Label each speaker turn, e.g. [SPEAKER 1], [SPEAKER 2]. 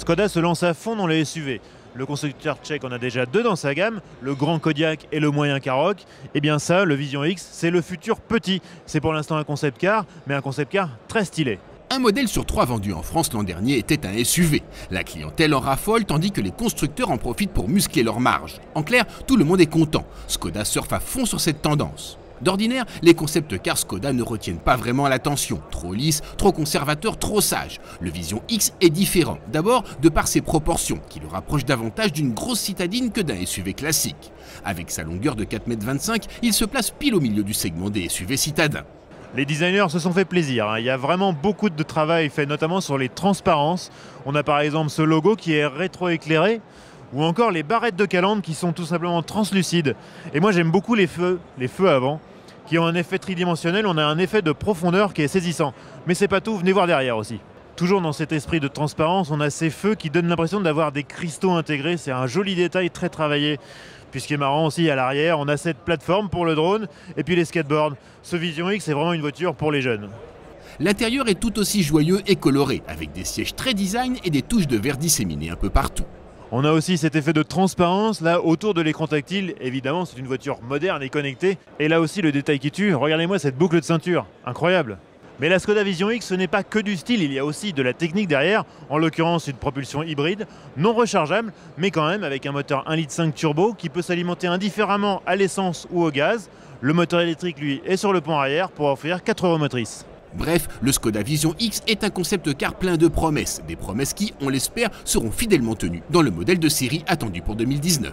[SPEAKER 1] Škoda se lance à fond dans les SUV. Le constructeur tchèque en a déjà deux dans sa gamme, le grand Kodiaq et le moyen Karoq. Et bien ça, le Vision X, c'est le futur petit. C'est pour l'instant un concept car, mais un concept car très stylé.
[SPEAKER 2] Un modèle sur 3 vendu en France l'an dernier était un SUV. La clientèle en raffole tandis que les constructeurs en profitent pour muscler leurs marges. En clair, tout le monde est content. Škoda surfe à fond sur cette tendance. D'ordinaire, les concept cars Škoda ne retiennent pas vraiment l'attention. Trop lisse, trop conservateur, trop sage. Le Vision X est différent. D'abord, de par ses proportions, qui le rapprochent davantage d'une grosse citadine que d'un SUV classique. Avec sa longueur de 4,25 m, il se place pile au milieu du segment des SUV citadins.
[SPEAKER 1] Les designers se sont fait plaisir. Il y a vraiment beaucoup de travail fait, notamment sur les transparences. On a par exemple ce logo qui est rétroéclairé, ou encore les barrettes de calandre qui sont tout simplement translucides. Et moi j'aime beaucoup les feux avant, qui ont un effet tridimensionnel. On a un effet de profondeur qui est saisissant. Mais c'est pas tout, venez voir derrière aussi. Toujours dans cet esprit de transparence, on a ces feux qui donnent l'impression d'avoir des cristaux intégrés. C'est un joli détail très travaillé. Puis ce qui est marrant aussi, à l'arrière, on a cette plateforme pour le drone et puis les skateboards. Ce Vision X, c'est vraiment une voiture pour les jeunes.
[SPEAKER 2] L'intérieur est tout aussi joyeux et coloré, avec des sièges très design et des touches de verre disséminées un peu partout.
[SPEAKER 1] On a aussi cet effet de transparence là autour de l'écran tactile. Évidemment, c'est une voiture moderne et connectée. Et là aussi, le détail qui tue. Regardez-moi cette boucle de ceinture. Incroyable. Mais la Škoda Vision X, ce n'est pas que du style, il y a aussi de la technique derrière, en l'occurrence une propulsion hybride, non rechargeable, mais quand même avec un moteur 1,5 litre turbo qui peut s'alimenter indifféremment à l'essence ou au gaz. Le moteur électrique, lui, est sur le pont arrière pour offrir 4 roues motrices.
[SPEAKER 2] Bref, le Škoda Vision X est un concept car plein de promesses, des promesses qui, on l'espère, seront fidèlement tenues dans le modèle de série attendu pour 2019.